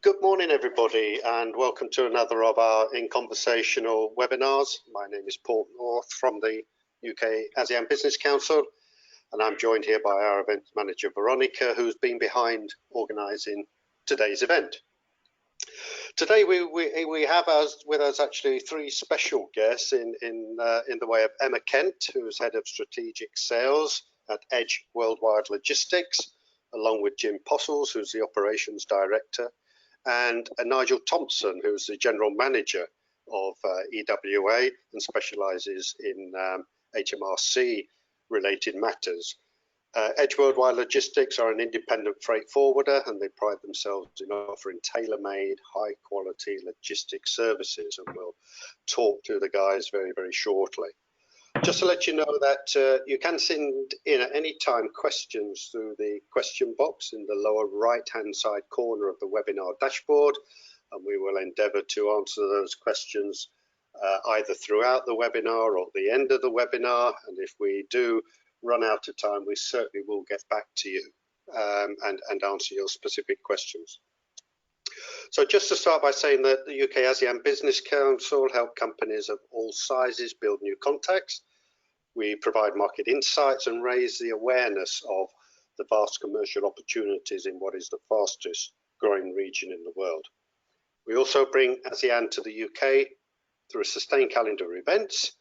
Good morning, everybody, and welcome to another of our In Conversational webinars. My name is Paul North from the UK-ASEAN Business Council, and I'm joined here by our events manager, Veronica, who's been behind organising today's event. Today, we have with us actually three special guests in the way of Emma Kent, who's Head of Strategic Sales at Edge Worldwide Logistics, along with Jim Postles, who's the Operations Director, and Nigel Thompson, who's the General Manager of EWA and specialises in HMRC related matters. Edge Worldwide Logistics are an independent freight forwarder, and they pride themselves in offering tailor-made, high-quality logistics services, and we'll talk to the guys very, very shortly. Just to let you know that you can send in at any time questions through the question box in the lower right-hand side corner of the webinar dashboard, and we will endeavour to answer those questions either throughout the webinar or at the end of the webinar. And if we do run out of time, we certainly will get back to you and answer your specific questions. So just to start by saying that the UK-ASEAN Business Council help companies of all sizes build new contacts. We provide market insights and raise the awareness of the vast commercial opportunities in what is the fastest growing region in the world. We also bring ASEAN to the UK through a sustained calendar of events.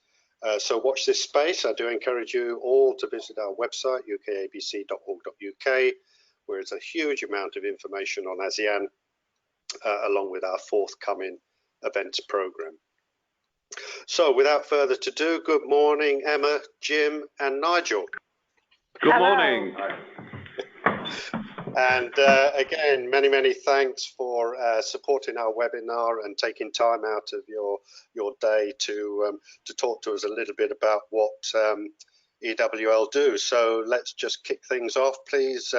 So watch this space. I do encourage you all to visit our website, ukabc.org.uk, where there's a huge amount of information on ASEAN, along with our forthcoming events programme. So without further ado, good morning, Emma, Jim and Nigel. Good morning. And again, many thanks for supporting our webinar and taking time out of your day to talk to us a little bit about what EWL do. So let's just kick things off. Please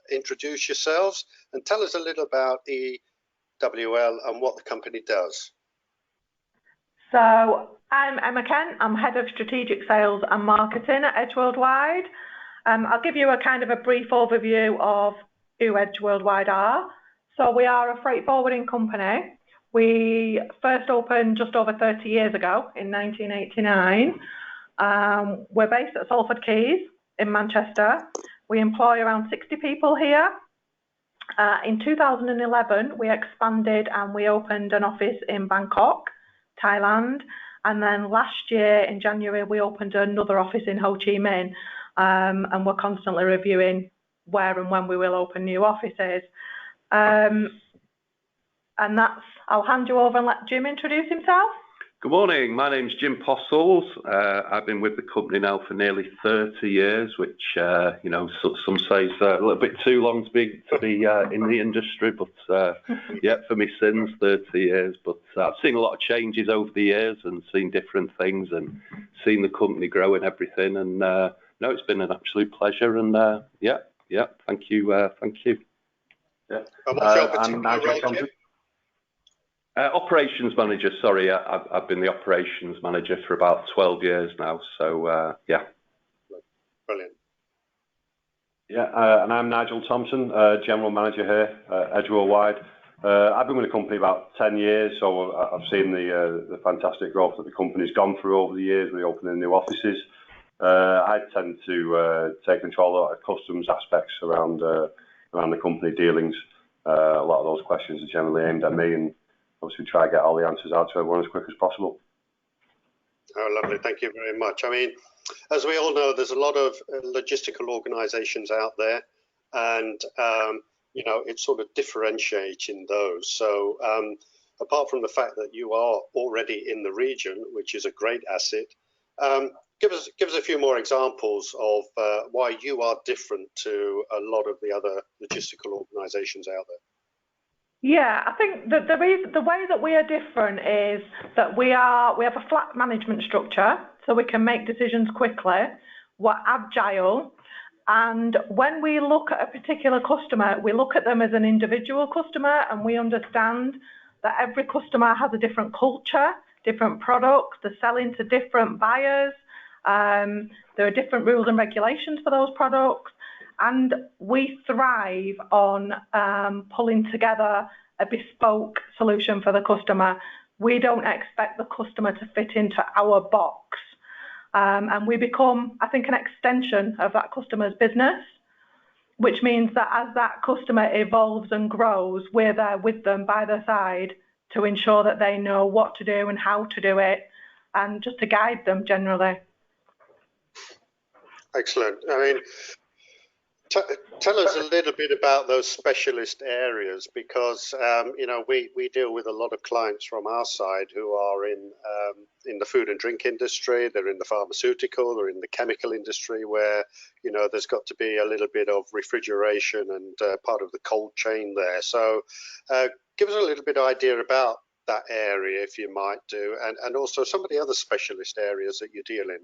introduce yourselves and tell us a little about EWL and what the company does. So I'm Emma Kent. I'm Head of Strategic Sales and Marketing at Edge Worldwide. I'll give you a kind of a brief overview of who Edge Worldwide are. So we are a freight forwarding company. We first opened just over 30 years ago in 1989. We're based at Salford Quays in Manchester. We employ around 60 people here. In 2011, we expanded and we opened an office in Bangkok, Thailand, and then last year in January we opened another office in Ho Chi Minh, and we're constantly reviewing where and when we will open new offices. And that's, I'll hand you over and let Jim introduce himself. Good morning, my name's Jim Postles. I've been with the company now for nearly 30 years, which you know, some say is a little bit too long to be in the industry, but yeah, for me sins 30 years. But I've seen a lot of changes over the years and seen different things and seen the company grow and everything. And no, it's been an absolute pleasure. And yeah, thank you, thank you. Yeah. I'm Nigel Thompson. Operations manager, sorry, I've been the operations manager for about 12 years now, so yeah. Brilliant. Yeah, and I'm Nigel Thompson, general manager here at Edge Worldwide. I've been with the company about 10 years, so I've seen the fantastic growth that the company's gone through over the years with opening new offices. I tend to take control of customs aspects around the company dealings. A lot of those questions are generally aimed at me, and obviously try to get all the answers out to everyone as quick as possible. Oh, lovely. Thank you very much. I mean, as we all know, there's a lot of logistical organisations out there, and you know, it's sort of differentiating those. So apart from the fact that you are already in the region, which is a great asset, give us a few more examples of why you are different to a lot of the other logistical organisations out there. Yeah, I think that the way that we are different is that we have a flat management structure, so we can make decisions quickly. We're agile, and when we look at a particular customer, we look at them as an individual customer, and we understand that every customer has a different culture, different products, they're selling to different buyers, there are different rules and regulations for those products. And we thrive on pulling together a bespoke solution for the customer. We don't expect the customer to fit into our box. And we become, I think, an extension of that customer's business, which means that as that customer evolves and grows, we're there with them by their side to ensure that they know what to do and how to do it, and just to guide them generally. Excellent. I mean, tell us a little bit about those specialist areas, because you know, we deal with a lot of clients from our side who are in the food and drink industry. They're in the pharmaceutical, they're in the chemical industry, where, you know, there's got to be a little bit of refrigeration and part of the cold chain there. So give us a little bit of idea about that area, if you might do, and also some of the other specialist areas that you deal in.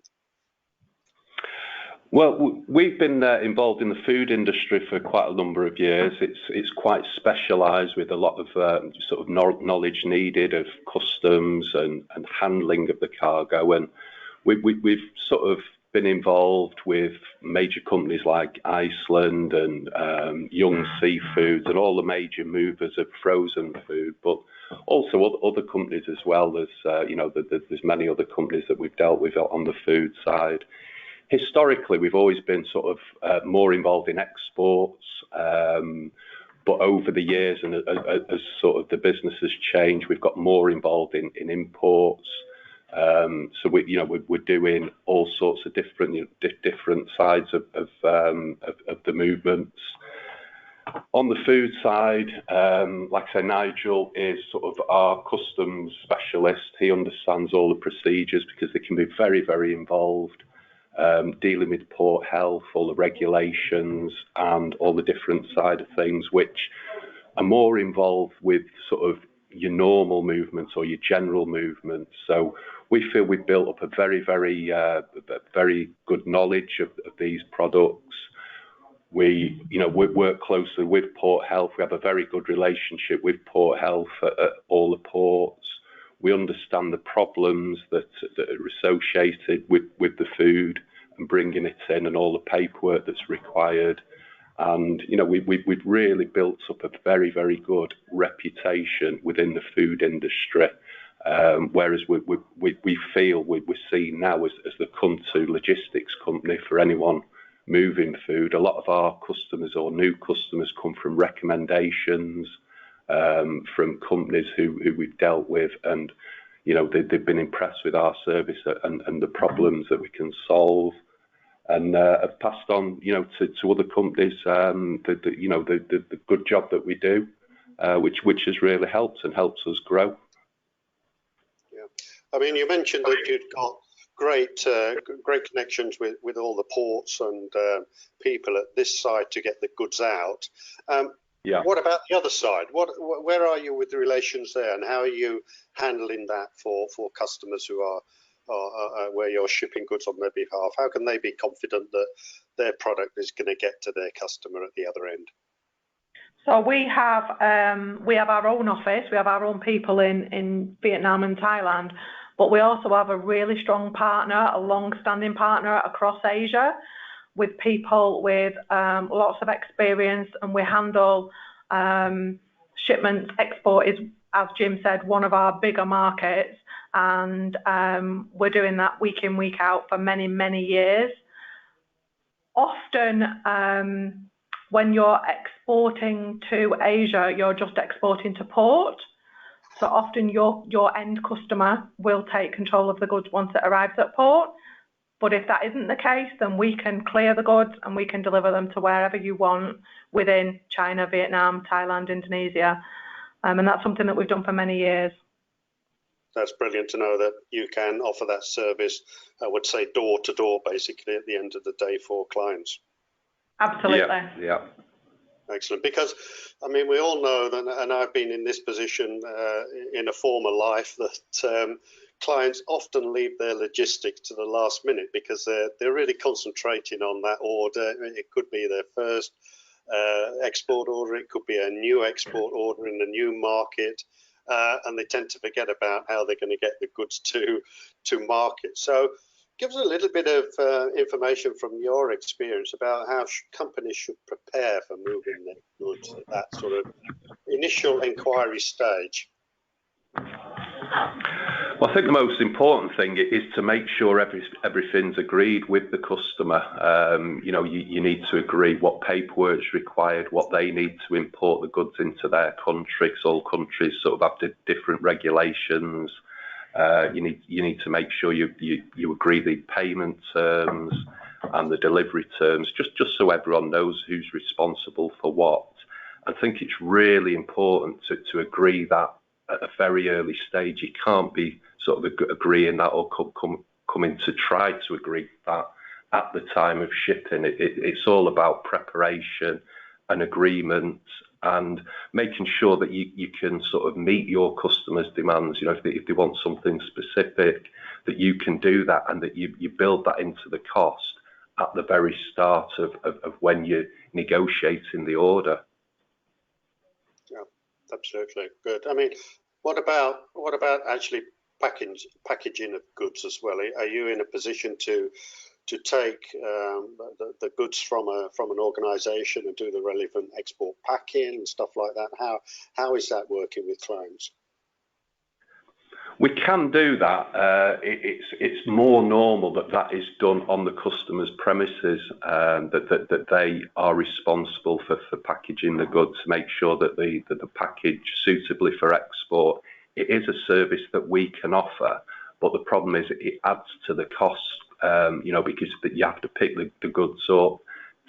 Well, we've been involved in the food industry for quite a number of years. It's quite specialised, with a lot of sort of knowledge needed of customs and handling of the cargo. And we've sort of been involved with major companies like Iceland and Young Seafoods and all the major movers of frozen food, but also other companies as well. There's you know, there's many other companies that we've dealt with on the food side. Historically, we've always been sort of more involved in exports, but over the years, and as sort of the business has changed, we've got more involved in imports. So we're doing all sorts of different sides of the movements. On the food side, like I say, Nigel is sort of our customs specialist. He understands all the procedures, because they can be very, very involved. Dealing with port health, all the regulations and all the different side of things, which are more involved with sort of your normal movements or your general movements. So we feel we've built up a very, very good knowledge of these products. We work closely with port health. We have a very good relationship with port health at all the ports. We understand the problems that are associated with the food and bringing it in, and all the paperwork that's required. And we've really built up a very, very good reputation within the food industry. Whereas we feel we're seen now as the come-to logistics company for anyone moving food. A lot of our customers or new customers come from recommendations from companies who we've dealt with, and they've been impressed with our service and the problems that we can solve, and have passed on to other companies the good job that we do, which has really helped and helps us grow. Yeah, I mean, you mentioned that you'd got great connections with all the ports and people at this side to get the goods out. Yeah. What about the other side? Where are you with the relations there, and how are you handling that for customers who are where you're shipping goods on their behalf? How can they be confident that their product is going to get to their customer at the other end? So we have our own office. We have our own people in Vietnam and Thailand, but we also have a really strong partner, a long-standing partner across Asia, with people with lots of experience, and we handle shipments. Export is, as Jim said, one of our bigger markets, and we're doing that week in, week out for many, many years. Often when you're exporting to Asia, you're just exporting to port. So often your end customer will take control of the goods once it arrives at port. But if that isn't the case, then we can clear the goods and we can deliver them to wherever you want within China, Vietnam, Thailand, Indonesia. And that's something that we've done for many years. That's brilliant to know that you can offer that service, I would say, door to door, basically, at the end of the day for clients. Absolutely. Yeah. Excellent. Because, I mean, we all know that, and I've been in this position in a former life, that clients often leave their logistics to the last minute because they're really concentrating on that order. It could be their first export order. It could be a new export order in a new market. And they tend to forget about how they're going to get the goods to market. So give us a little bit of information from your experience about how companies should prepare for moving their goods at that sort of initial inquiry stage? Well, I think the most important thing is to make sure everything's agreed with the customer. You need to agree what paperwork's required, what they need to import the goods into their country, 'cause all countries sort of have different regulations. You need to make sure you agree the payment terms and the delivery terms, just so everyone knows who's responsible for what. I think it's really important to agree that at a very early stage. You can't be sort of agreeing that or coming to try to agree that at the time of shipping. It's all about preparation and agreement and making sure that you can sort of meet your customers' demands. If they want something specific, that you can do that and that you build that into the cost at the very start of when you're negotiating the order. Yeah, absolutely. Good. I mean, what about actually packaging of goods as well? Are you in a position to take the goods from an organisation and do the relevant export packing and stuff like that? How is that working with clients? We can do that. It's more normal that is done on the customer's premises, that they are responsible for packaging the goods, to make sure that the package suitably for export. It is a service that we can offer, but the problem is it adds to the cost, because you have to pick the goods up,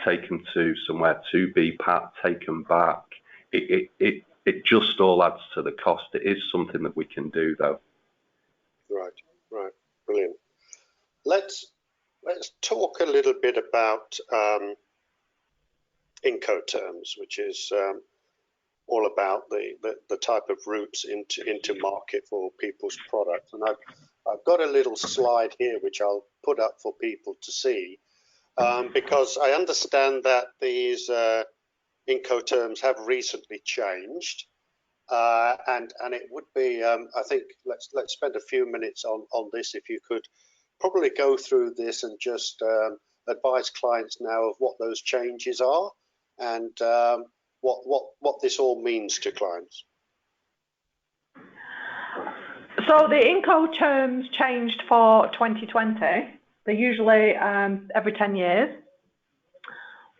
take them to somewhere to be packed, take them back. It just all adds to the cost. It is something that we can do, though. Right, brilliant. Let's talk a little bit about Incoterms, which is all about the type of routes into market for people's products. And I've got a little slide here which I'll put up for people to see, because I understand that these Incoterms have recently changed. And it would be, I think, let's spend a few minutes on this. If you could probably go through this and just advise clients now of what those changes are and what this all means to clients. So the Incoterms changed for 2020. They're usually every 10 years.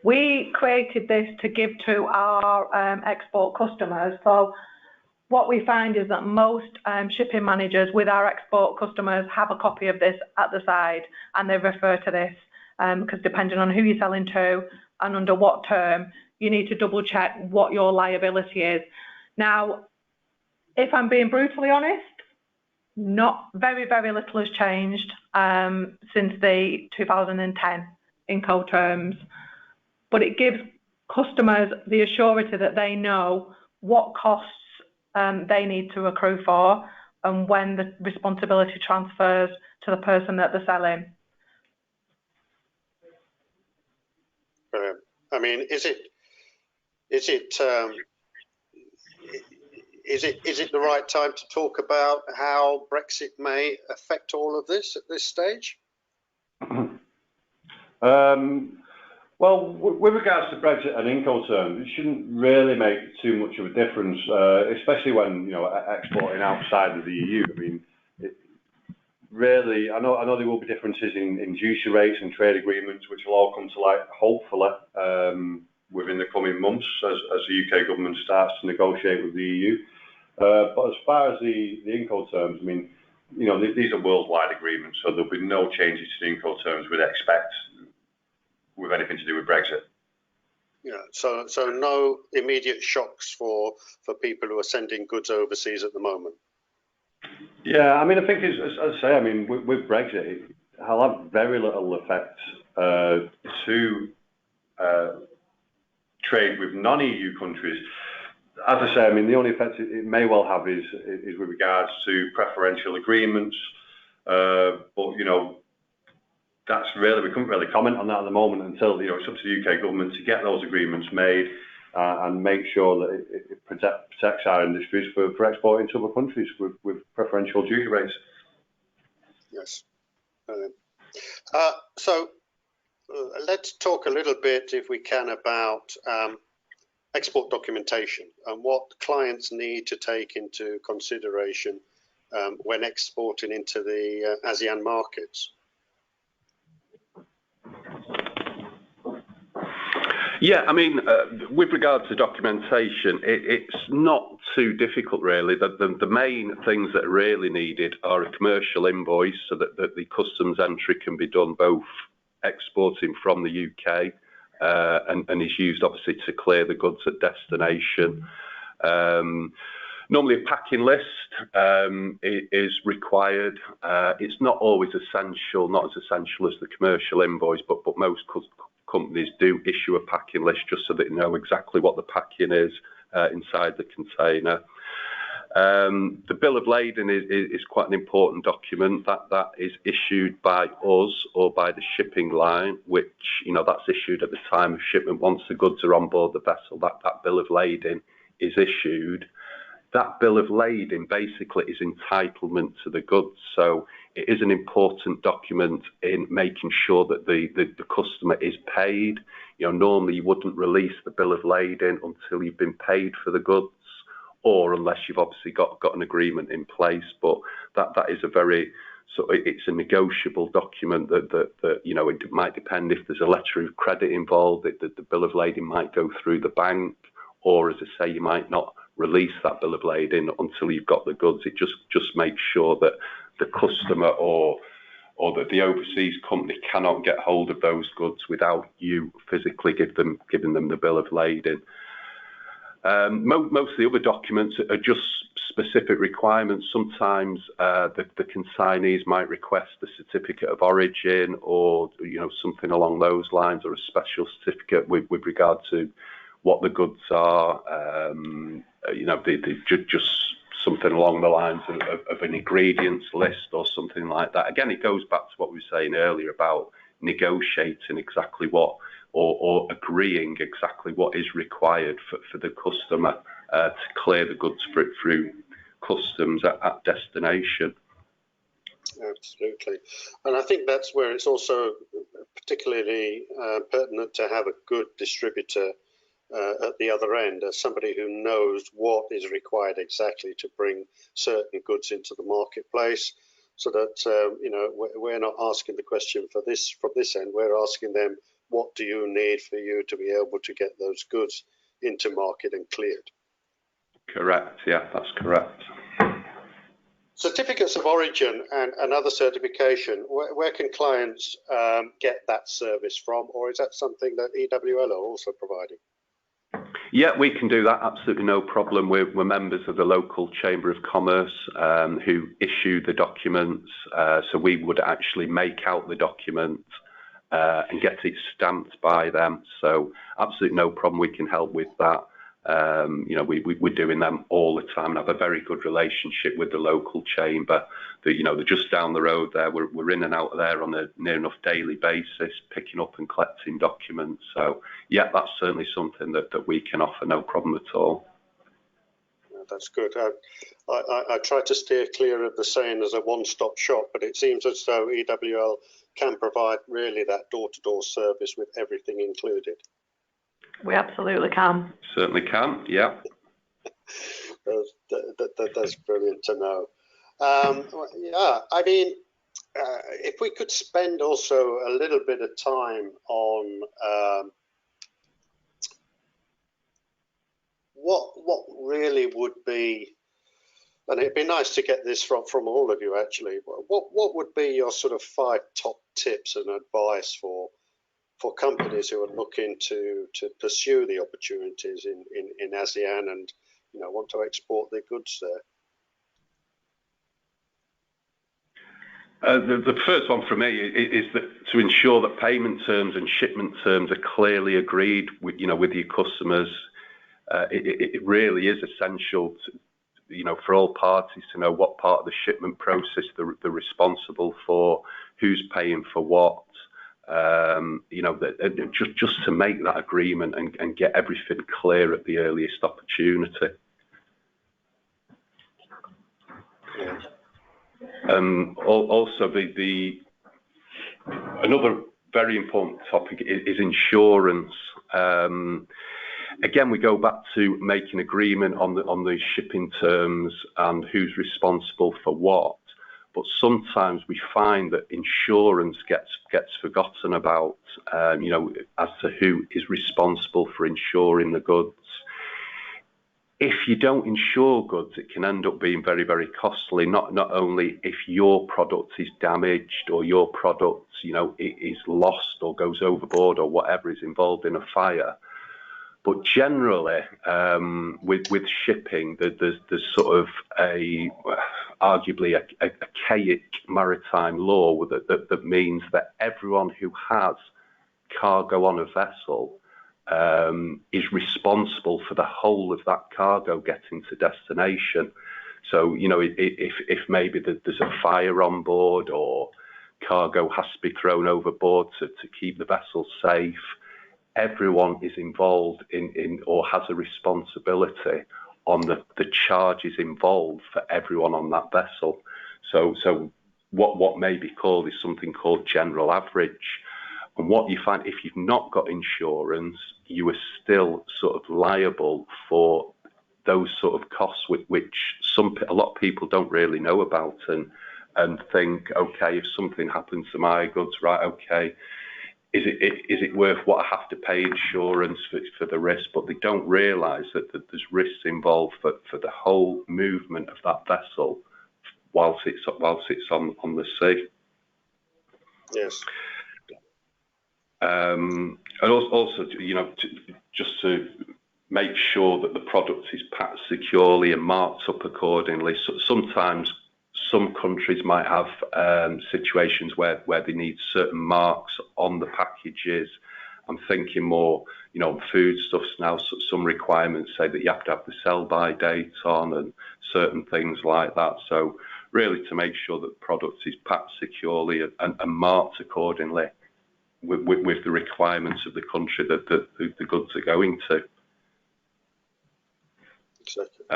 We created this to give to our export customers. So what we find is that most shipping managers with our export customers have a copy of this at the side, and they refer to this because depending on who you're selling to and under what term, you need to double check what your liability is. Now, if I'm being brutally honest, not very little has changed since the 2010 Incoterms, but it gives customers the assurance that they know what costs they need to accrue for and when the responsibility transfers to the person that they're selling. I mean, is it the right time to talk about how Brexit may affect all of this at this stage? Well, with regards to Brexit and Incoterms, it shouldn't really make too much of a difference, especially when exporting outside of the EU. I mean, really, I know there will be differences in duty rates and trade agreements, which will all come to light, hopefully, within the coming months as the UK government starts to negotiate with the EU. But as far as the Incoterms, I mean, these are worldwide agreements, so there'll be no changes to the Incoterms we'd expect with anything to do with Brexit. Yeah, so no immediate shocks for people who are sending goods overseas at the moment. Yeah, I mean, I think, as I say, I mean, with Brexit, it'll have very little effect to trade with non-EU countries. As I say, I mean, the only effect it may well have is with regards to preferential agreements, but that's really, we couldn't really comment on that at the moment until it's up to the UK government to get those agreements made and make sure that it protects our industries for exporting to other countries with preferential duty rates. Yes. So let's talk a little bit, if we can, about export documentation and what clients need to take into consideration when exporting into the ASEAN markets? Yeah, I mean, with regard to documentation, it's not too difficult really. The main things that are really needed are a commercial invoice so that the customs entry can be done both exporting from the UK and is used obviously to clear the goods at destination. Normally a packing list is required. It's not always essential, not as essential as the commercial invoice, but most companies do issue a packing list just so that they know exactly what the packing is inside the container. The bill of lading is quite an important document that is issued by us or by the shipping line, which, you know, that's issued at the time of shipment. Once the goods are on board the vessel, that bill of lading is issued. That bill of lading basically is entitlement to the goods. So it is an important document in making sure that the customer is paid. You know, normally you wouldn't release the bill of lading until you've been paid for the goods, or unless you've obviously got an agreement in place. But that is a very, so it's a negotiable document that you know, it might depend if there's a letter of credit involved, that the bill of lading might go through the bank, or as I say, you might not release that bill of lading until you've got the goods. It just makes sure that the customer or that the overseas company cannot get hold of those goods without you physically giving them the bill of lading. Most of the other documents are just specific requirements. Sometimes the consignees might request a certificate of origin, or you know, something along those lines, or a special certificate with regard to what the goods are. You know, just something along the lines of an ingredients list or something like that. Again, it goes back to what we were saying earlier about negotiating exactly what, or agreeing exactly what is required for the customer to clear the goods through customs at destination. Absolutely. And I think that's where it's also particularly pertinent to have a good distributor at the other end, as somebody who knows what is required exactly to bring certain goods into the marketplace, so that you know, we're not asking the question from this end. We're asking them, what do you need for you to be able to get those goods into market and cleared? Correct. Yeah, that's correct. Certificates of origin and other certification, where can clients get that service from, or is that something that EWL are also providing? Yeah, we can do that, absolutely no problem. We're members of the local Chamber of Commerce who issue the documents, so we would actually make out the document and get it stamped by them. So absolutely no problem, we can help with that. You know, we're doing them all the time and have a very good relationship with the local chamber. You know, they're just down the road there. We're in and out of there on a near enough daily basis, picking up and collecting documents. So yeah, that's certainly something that we can offer, no problem at all. That's good. I try to steer clear of the saying as a one-stop shop, but it seems as though EWL can provide really that door-to-door service with everything included. We absolutely can. Certainly can, yeah. That's brilliant to know. Yeah, I mean, if we could spend also a little bit of time on what really would be, and it'd be nice to get this from all of you actually, what would be your sort of 5 top tips and advice for companies who are looking to pursue the opportunities in ASEAN and, you know, want to export their goods there? The first one for me is that to ensure that payment terms and shipment terms are clearly agreed with, you know, with your customers. It really is essential to, you know, for all parties to know what part of the shipment process they're responsible for, who's paying for what. You know, just to make that agreement and get everything clear at the earliest opportunity. Also, another very important topic is insurance. Again, we go back to making agreement on the shipping terms and who's responsible for what. But sometimes we find that insurance gets forgotten about, as to who is responsible for insuring the goods. If you don't insure goods, it can end up being very, very costly, not only if your product is damaged or your product, is lost or goes overboard or whatever is involved in a fire. But generally, with shipping, there's sort of arguably a archaic maritime law that means that everyone who has cargo on a vessel is responsible for the whole of that cargo getting to destination. So, if maybe there's a fire on board or cargo has to be thrown overboard to keep the vessel safe, everyone is involved in or has a responsibility on the charges involved for everyone on that vessel. So what may be called is something called general average. And what you find, if you've not got insurance, you are still sort of liable for those sort of costs, which a lot of people don't really know about and think, okay, if something happens to my goods, right, okay, is it worth what I have to pay insurance for the risk? But they don't realise that there's risks involved for the whole movement of that vessel whilst it's on the sea. Yes. And also, just to make sure that the product is packed securely and marked up accordingly. So sometimes some countries might have situations where they need certain marks on the packages. I'm thinking more, on foodstuffs now. Some requirements say that you have to have the sell-by date on and certain things like that. So really, to make sure that the product is packed securely and marked accordingly with the requirements of the country that the goods are going to. Exactly.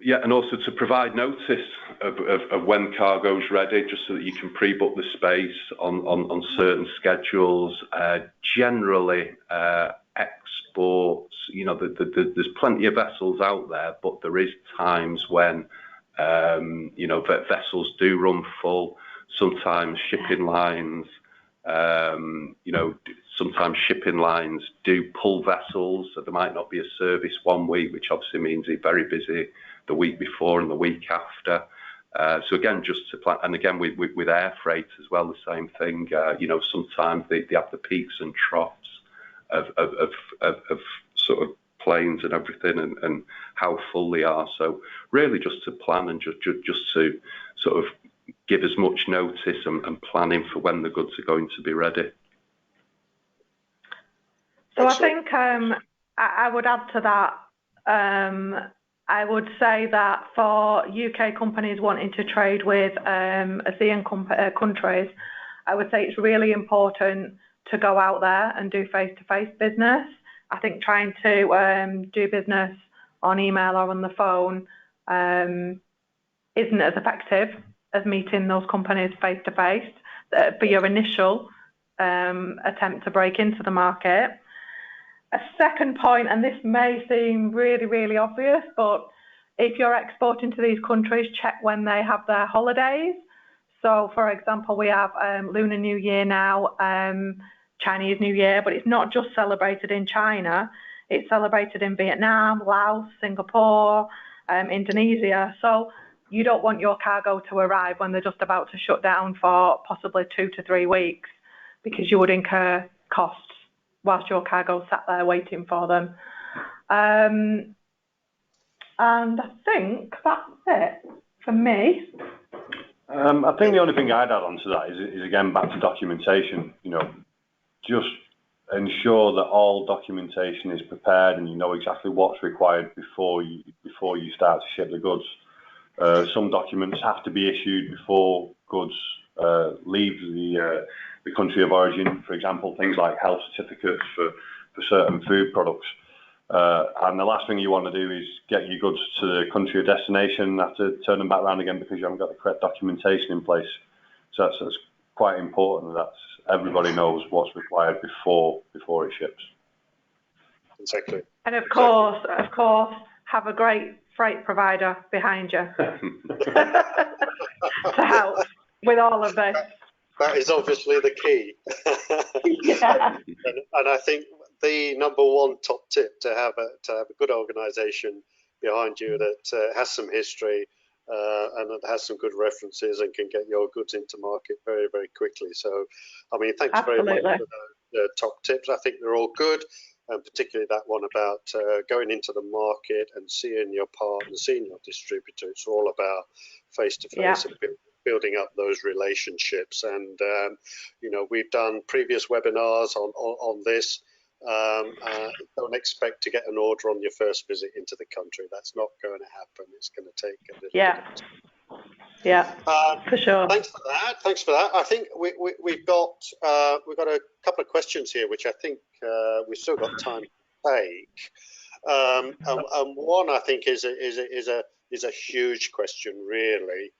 And also to provide notice of when cargo's ready, just so that you can pre-book the space on certain schedules. Generally, exports, there's plenty of vessels out there, but there is times when, vessels do run full. Sometimes shipping lines, sometimes shipping lines do pull vessels, so there might not be a service one week, which obviously means they're very busy the week before and the week after. So again, just to plan, and again with air freight as well, the same thing. Sometimes they have the peaks and troughs of sort of planes and everything, and how full they are. So really, just to plan and just to sort of give as much notice and planning for when the goods are going to be ready. So I think I would add to that. I would say that for UK companies wanting to trade with ASEAN countries, I would say it's really important to go out there and do face-to-face business. I think trying to do business on email or on the phone isn't as effective as meeting those companies face-to-face for your initial attempt to break into the market. A second point, and this may seem really, really obvious, but if you're exporting to these countries, check when they have their holidays. So, for example, we have Lunar New Year now, Chinese New Year, but it's not just celebrated in China. It's celebrated in Vietnam, Laos, Singapore, Indonesia. So you don't want your cargo to arrive when they're just about to shut down for possibly 2 to 3 weeks, because you would incur costs whilst your cargo sat there waiting for them. And I think that's it for me. I think the only thing I'd add on to that is again back to documentation. Just ensure that all documentation is prepared and you know exactly what's required before you start to ship the goods. Some documents have to be issued before goods leave the country of origin. For example, things like health certificates for certain food products. And the last thing you want to do is get your goods to the country of destination and have to turn them back around again because you haven't got the correct documentation in place. So that's quite important that everybody knows what's required before it ships. exactly. And of course, have a great freight provider behind you to help with all of this. That is obviously the key. Yeah. And I think the number one top tip to have a good organisation behind you that has some history and that has some good references and can get your goods into market very, very quickly. So, I mean, thanks very much for the top tips. I think they're all good, and particularly that one about going into the market and seeing your partner, seeing your distributor. It's all about face-to-face and building up those relationships. And, you know, we've done previous webinars on this. Don't expect to get an order on your first visit into the country. That's not going to happen. It's going to take a little bit of time. Yeah, for sure. Thanks for that. I think we've got a couple of questions here, which I think we've still got time to take. And one I think is a huge question, really.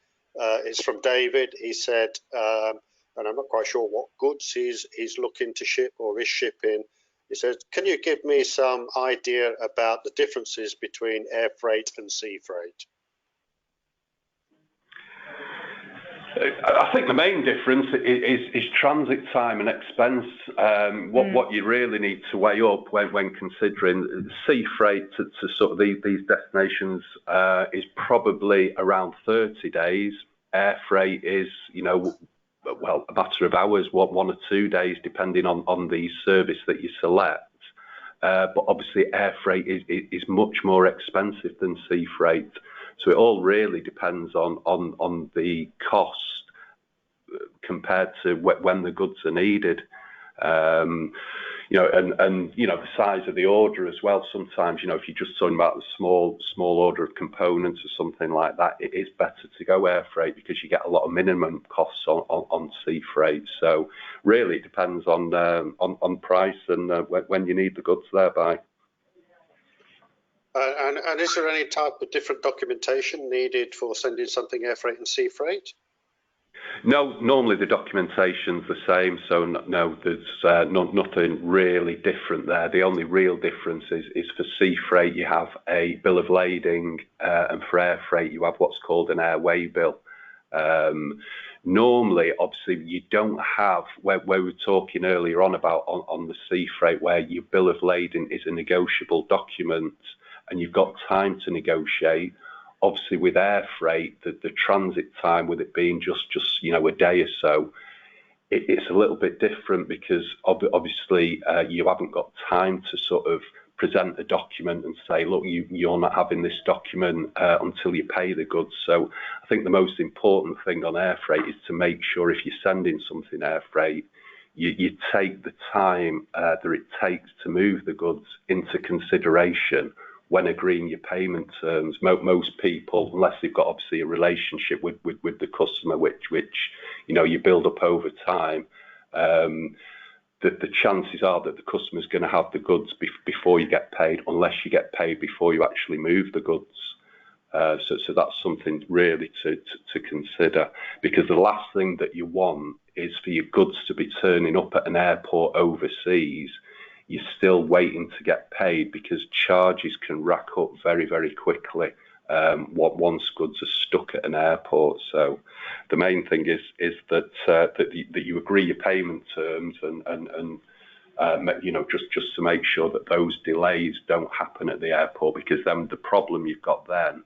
It's from David. He said, and I'm not quite sure what goods he's looking to ship or is shipping. He says, can you give me some idea about the differences between air freight and sea freight? I think the main difference is transit time and expense. What you really need to weigh up when considering sea freight to sort of these destinations is probably around 30 days. Air freight is, you know, well, a matter of hours, 1 or 2 days, depending on the service that you select. But obviously, air freight is much more expensive than sea freight. So it all really depends on the cost compared to when the goods are needed. You know, and you know, the size of the order as well. Sometimes, you know, if you're just talking about a small order of components or something like that, it is better to go air freight because you get a lot of minimum costs on sea freight. So really, it depends on price and when you need the goods there by. And is there any type of different documentation needed for sending something air freight and sea freight? No, normally the documentation's the same, so no, there's nothing really different there. The only real difference is for sea freight you have a bill of lading, and for air freight you have what's called an airway bill. Normally, obviously, you don't have, where we were talking earlier on about on the sea freight, where your bill of lading is a negotiable document and you've got time to negotiate. Obviously, with air freight, the transit time, with it being just you know, a day or so, it's a little bit different because obviously you haven't got time to sort of present a document and say, look, you're not having this document until you pay the goods. So I think the most important thing on air freight is to make sure if you're sending something air freight, you take the time that it takes to move the goods into consideration when agreeing your payment terms. Most people, unless they've got obviously a relationship with the customer, which you know, you build up over time, the chances are that the customer's going to have the goods before you get paid, unless you get paid before you actually move the goods. So that's something really to consider, because the last thing that you want is for your goods to be turning up at an airport overseas. You're still waiting to get paid because charges can rack up very, very quickly once goods are stuck at an airport. So the main thing is that you agree your payment terms and you know, just to make sure that those delays don't happen at the airport, because then the problem you've got then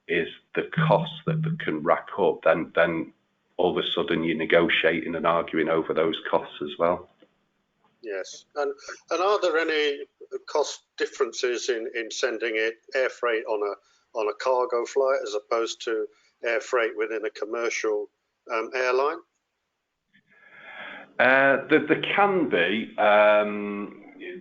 is the costs that can rack up. Then all of a sudden you're negotiating and arguing over those costs as well. Yes, and are there any cost differences in sending it air freight on a cargo flight as opposed to air freight within a commercial airline? There can be.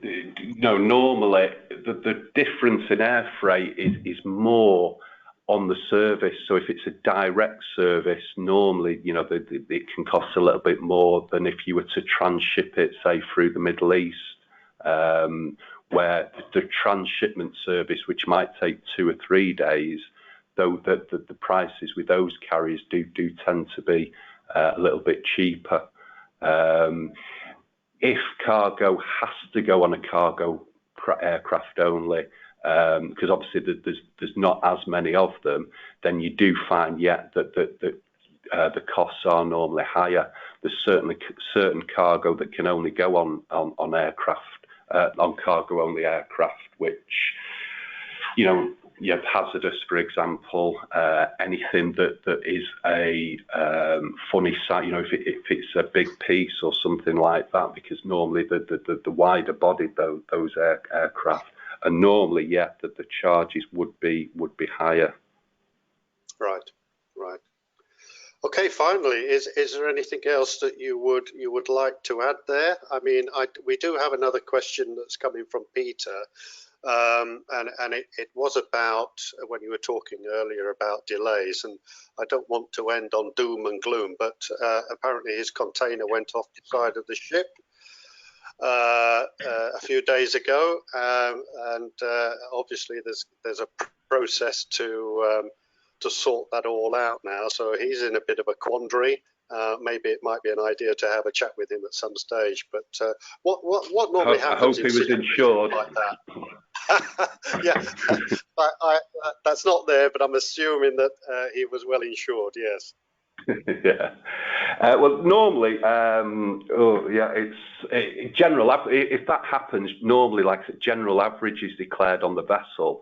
You know, normally the difference in air freight is more on the service. So if it's a direct service, normally, you know, it can cost a little bit more than if you were to transship it, say, through the Middle East, where the transshipment service, which might take 2 or 3 days, though the prices with those carriers do tend to be a little bit cheaper. If cargo has to go on a cargo aircraft only, because obviously there's not as many of them, then you do find that the costs are normally higher. There's certainly certain cargo that can only go on aircraft, on cargo only aircraft, which, you know, you have hazardous, for example, anything that is a funny size, you know, if it's a big piece or something like that, because normally the wider bodied those aircraft, and normally, the charges would be higher. Right. Okay, finally, is there anything else that you would like to add there? I mean, we do have another question that's coming from Peter, and it was about when you were talking earlier about delays, and I don't want to end on doom and gloom, but apparently his container went off the side of the ship a few days ago, and obviously there's a process to sort that all out now. So he's in a bit of a quandary. Maybe it might be an idea to have a chat with him at some stage. But what normally happens? I hope he was insured. Like that. Yeah, that's not there, but I'm assuming that he was well insured. Yes. Yeah. Well, normally, it's general. If that happens, normally, like general average is declared on the vessel.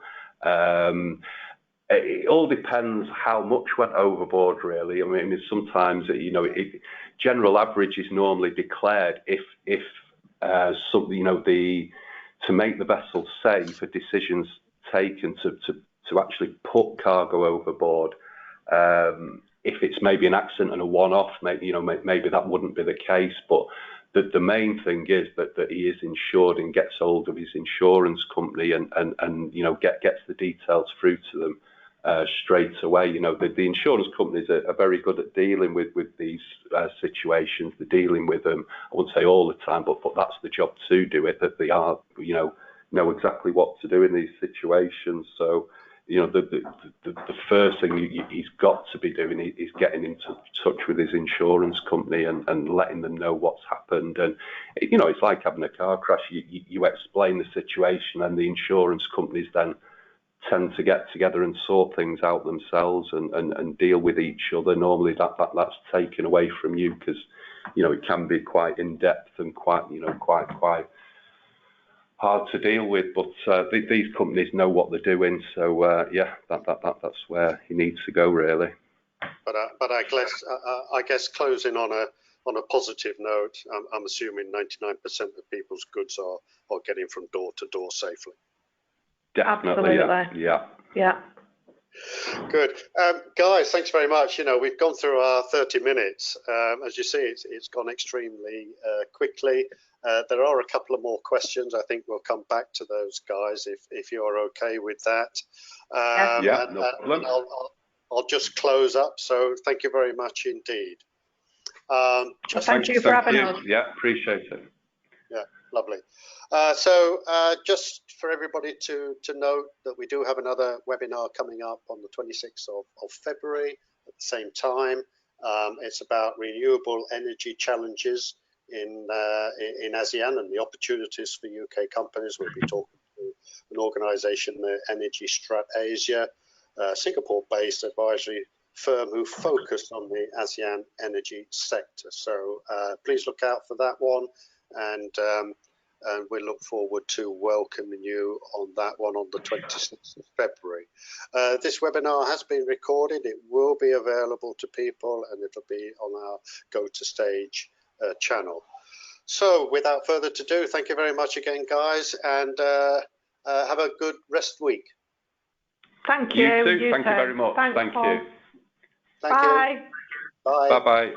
It all depends how much went overboard, really. I mean, sometimes, you know, general average is normally declared if something, you know, to make the vessel safe, a decision's taken to actually put cargo overboard. If it's maybe an accident and a one-off, maybe, you know, maybe that wouldn't be the case. But the main thing is that he is insured and gets hold of his insurance company and you know, gets the details through to them straight away. You know, the insurance companies are very good at dealing with these situations. They're dealing with them, I wouldn't say all the time, but that's the job to do it, that they are, you know exactly what to do in these situations. So, you know, the first thing he's got to be doing is getting into touch with his insurance company and letting them know what's happened. And, you know, it's like having a car crash. You explain the situation, and the insurance companies then tend to get together and sort things out themselves and deal with each other. Normally that's taken away from you, because, you know, it can be quite in-depth and quite hard to deal with, but these companies know what they're doing. So that's where he needs to go, really. But I guess closing on a positive note, I'm assuming 99% of people's goods are getting from door to door safely. Definitely. Absolutely. Yeah. Good. Guys, thanks very much. You know, we've gone through our 30 minutes. As you see, it's gone extremely quickly. There are a couple of more questions. I think we'll come back to those, guys, if you're okay with that. No problem. I'll just close up. So thank you very much indeed. Thank you for having us. Yeah, appreciate it. Yeah, lovely. So just for everybody to note that we do have another webinar coming up on the 26th of February at the same time. It's about renewable energy challenges in ASEAN and the opportunities for UK companies. We'll be talking to an organisation, the Energy Strat Asia, Singapore-based advisory firm who focus on the ASEAN energy sector. So please look out for that one, and we look forward to welcoming you on that one on the 26th of February. This webinar has been recorded. It will be available to people, and it'll be on our Go to Stage channel. So without further ado, thank you very much again, guys, and have a good rest week. Thank you. You too. Thank you very much. Thanks, Thank Paul. you. Thank Bye. you. Bye. Bye-bye.